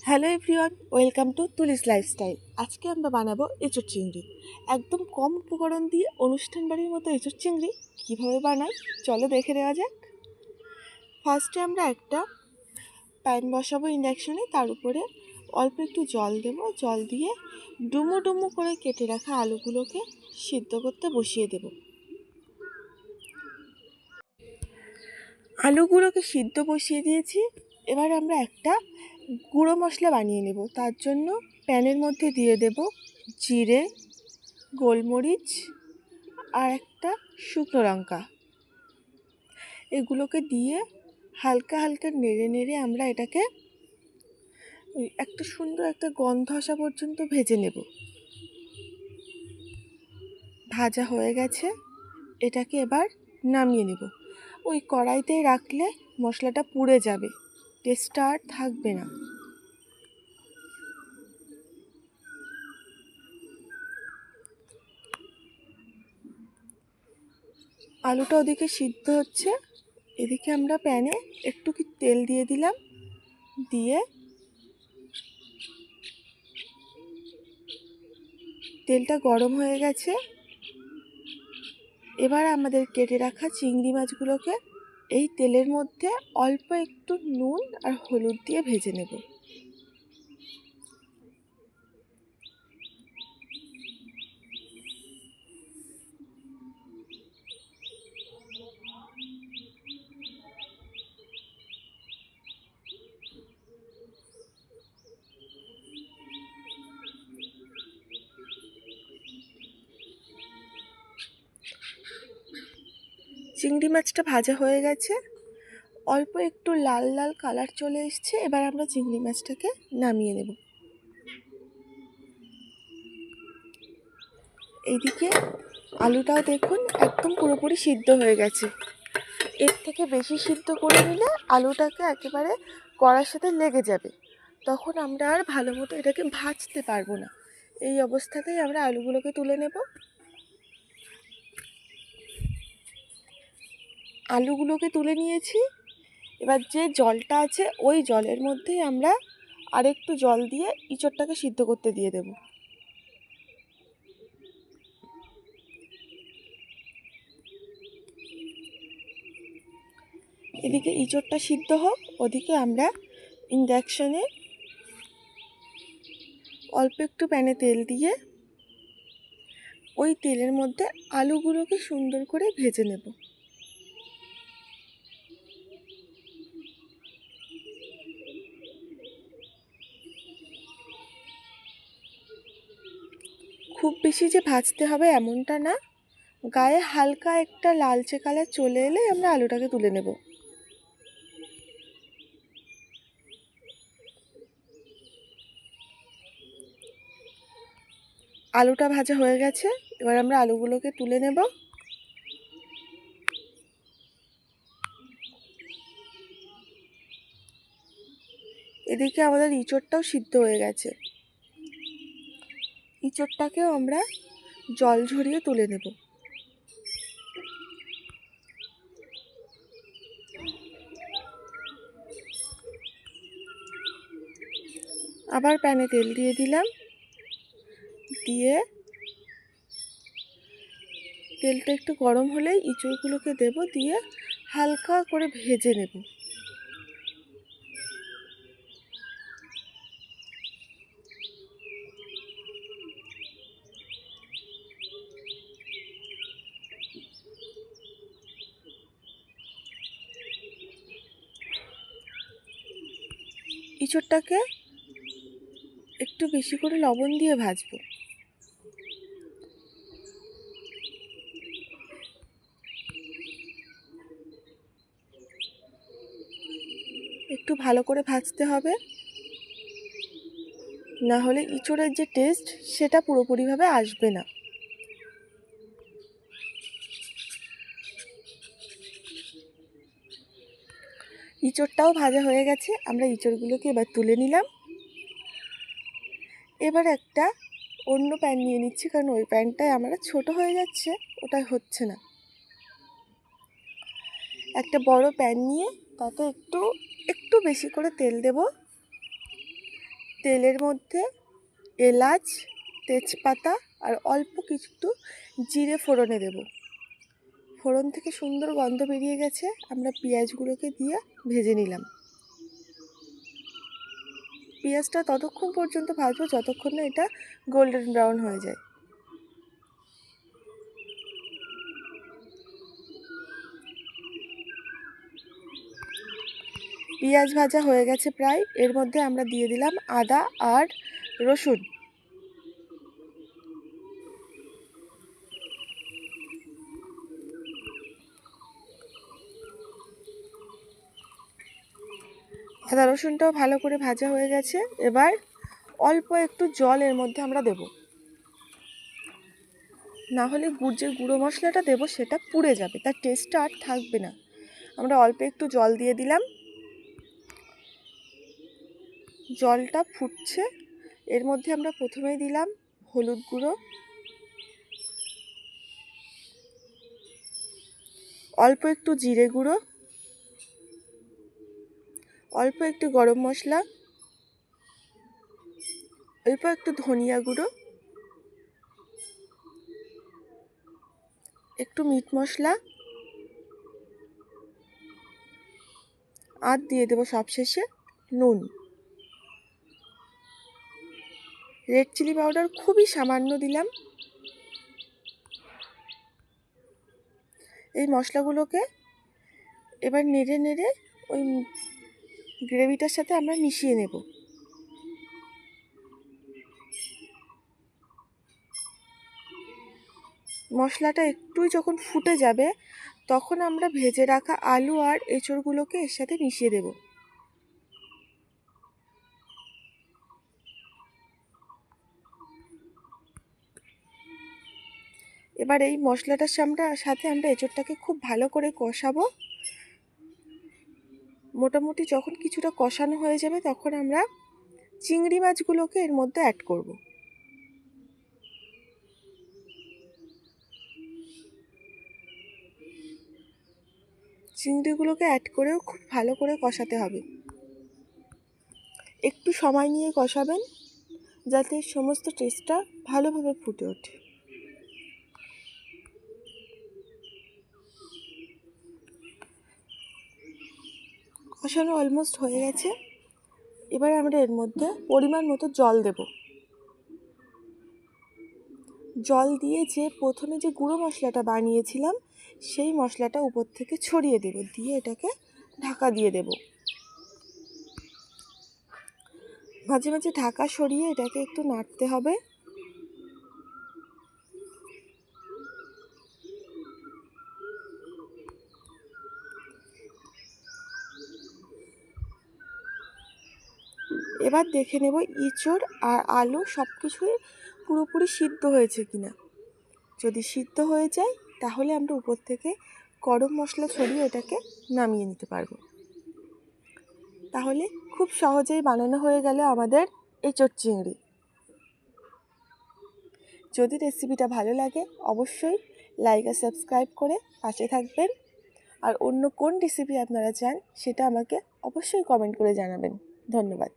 Hello everyone, welcome to Tuli's lifestyle. আজকে আমরা বানাবো এঁচোড় চিংড়ি। একদম কম উপকরণ দিয়ে অনুষ্ঠান বাড়ির মতো এঁচোড় চিংড়ি কীভাবে বানাই চলো দেখে নেওয়া যাক। ফার্স্টে আমরা একটা প্যান বসাবো ইন্ডাকশনে, তার উপরে অল্প একটু জল দেব। জল দিয়ে ডুমো ডুমো করে কেটে রাখা আলুগুলোকে সিদ্ধ করতে বসিয়ে দেব। আলুগুলোকে সিদ্ধ বসিয়ে দিয়েছি। এবার আমরা একটা গুঁড়ো মশলা বানিয়ে নেব। তার জন্য প্যানের মধ্যে দিয়ে দেব জিরে, গোলমরিচ আর একটা শুকনো লঙ্কা। এগুলোকে দিয়ে হালকা হালকা নেড়ে নেড়ে আমরা এটাকে একটা সুন্দর একটা গন্ধ আসা পর্যন্ত ভেজে নেব। ভাজা হয়ে গেছে, এটাকে এবার নামিয়ে নেব। ওই কড়াইতে রাখলে মশলাটা পুড়ে যাবে, টেস্টটা আর থাকবে না। আলুটা ওদিকে সিদ্ধ হচ্ছে, এদিকে আমরা প্যানে একটু তেল দিয়ে দিলাম। দিয়ে তেলটা গরম হয়ে গেছে। এবার আমাদের কেটে রাখা চিংড়ি মাছগুলোকে এই তেলের মধ্যে অল্প একটু নুন আর হলুদ দিয়ে ভেজে নেব। চিংড়ি মাছটা ভাজা হয়ে গেছে, অল্প একটু লাল লাল কালার চলে এসছে। এবার আমরা চিংড়ি মাছটাকে নামিয়ে নেব। এইদিকে আলুটাও দেখুন একদম পুরোপুরি সিদ্ধ হয়ে গেছে। এর থেকে বেশি সিদ্ধ করে নিলে আলুটাকে একেবারে কড়ার সাথে লেগে যাবে, তখন আমরা আর ভালো মতো এটাকে ভাজতে পারবো না। এই অবস্থাতেই আমরা আলুগুলোকে তুলে নেব। আলুগুলোকে তুলে নিয়েছি। এবার যে জলটা আছে ওই জলের মধ্যেই আমরা আরেকটু জল দিয়ে ইঁচড়টাকে সিদ্ধ করতে দিয়ে দেব। এদিকে ইঁচড়টা সিদ্ধ হোক, ওদিকে আমরা ইন্ডাকশনে অল্প একটু প্যানে তেল দিয়ে ওই তেলের মধ্যে আলুগুলোকে সুন্দর করে ভেজে নেব। খুব বেশি যে ভাজতে হবে এমনটা না, গায়ে হালকা একটা লালচে কালার চলে এলেই আমরা আলুটাকে তুলে নেব। আলুটা ভাজা হয়ে গেছে, এবার আমরা আলুগুলোকে তুলে নেব। এদিকে আমাদের ইঁচড়টাও সিদ্ধ হয়ে গেছে। ইঁচড়টাকেও আমরা জল ঝরিয়ে তুলে নেব। আবার প্যানে তেল দিয়ে দিলাম। দিয়ে তেলটা একটু গরম হলেই ইঁচড়গুলোকে দেব, দিয়ে হালকা করে ভেজে নেব। ইঁচড়টাকে একটু বেশি করে লবণ দিয়ে ভাজবো। একটু ভালো করে ভাজতে হবে, না হলে ইঁচড়ের যে টেস্ট সেটা পুরোপুরিভাবে আসবে না। ইঁচড়টাও ভাজা হয়ে গেছে, আমরা ইঁচড়গুলোকে এবার তুলে নিলাম। এবার একটা অন্য প্যান নিয়ে নিচ্ছি, কারণ ওই প্যানটাই আমরা ছোট হয়ে যাচ্ছে, ওটাই হচ্ছে না। একটা বড় প্যান নিয়ে তাতে একটু বেশি করে তেল দেব। তেলের মধ্যে এলাচ, তেজপাতা আর অল্প কিছু জিরে ফোড়নে দেব। ফোড়ন থেকে সুন্দর গন্ধ বেরিয়ে গেছে, আমরা পেঁয়াজগুলোকে দিয়ে ভেজে নিলাম। পেঁয়াজটা ততক্ষণ পর্যন্ত ভাজবো যতক্ষণ না এটা গোল্ডেন ব্রাউন হয়ে যায়। পেঁয়াজ ভাজা হয়ে গেছে প্রায়, এর মধ্যে আমরা দিয়ে দিলাম আদা আর রসুন। আদা রসুনটাও ভালো করে ভাজা হয়ে গেছে, এবার অল্প একটু জল এর মধ্যে আমরা দেব, না হলে যে গুঁড়ো মশলাটা দেবো সেটা পুড়ে যাবে, তার টেস্টটা আর থাকবে না। আমরা অল্প একটু জল দিয়ে দিলাম, জলটা ফুটছে, এর মধ্যে আমরা প্রথমেই দিলাম হলুদ গুঁড়ো, অল্প একটু জিরে গুঁড়ো, অল্প একটু গরম মশলা, অল্প একটু ধনিয়া গুঁড়ো, একটু মিট মশলা, আর দিয়ে দেবো সবশেষে নুন। রেড চিলি পাউডার খুবই সামান্য দিলাম। এই মশলাগুলোকে এবার নেড়ে নেড়ে ওই গ্রেভিটার সাথে আমরা মিশিয়ে নেব। মশলাটা একটুই যখন ফুটে যাবে তখন আমরা ভেজে রাখা আলু আর এঁচড়গুলোকে এর সাথে মিশিয়ে দেব। এবার এই মশলাটার সাথে আমরা এঁচড়টাকে খুব ভালো করে কষাবো। মোটামুটি যখন কিছুটা কষানো হয়ে যাবে তখন আমরা চিংড়ি মাছগুলোকে এর মধ্যে অ্যাড করব। চিংড়িগুলোকে অ্যাড করেও খুব ভালো করে কষাতে হবে। একটু সময় নিয়ে কষাবেন যাতে সমস্ত টেস্টটা ভালোভাবে ফুটে ওঠে। কষানো অলমোস্ট হয়ে গেছে, এবার আমরা এর মধ্যে পরিমাণ মতো জল দেব। জল দিয়ে প্রথমে যে গুঁড়ো মশলাটা বানিয়েছিলাম সেই মশলাটা উপর থেকে ছড়িয়ে দেব, দিয়ে এটাকে ঢাকা দিয়ে দেব। মাঝে মাঝে ঢাকা সরিয়ে এটাকে একটু নাড়তে হবে। এবার দেখে নেব এঁচড় আর আলু সব কিছুই পুরোপুরি সিদ্ধ হয়েছে কিনা। যদি সিদ্ধ হয়ে যায় তাহলে আমরা উপর থেকে গরম মশলা ছড়িয়ে এটাকে নামিয়ে নিতে পারবো। তাহলে খুব সহজেই বানানো হয়ে গেল আমাদের এঁচড় চিংড়ি। যদি রেসিপিটা ভালো লাগে অবশ্যই লাইক আর সাবস্ক্রাইব করে পাশে থাকবেন, আর অন্য কোন রেসিপি আপনারা চান সেটা আমাকে অবশ্যই কমেন্ট করে জানাবেন। ধন্যবাদ।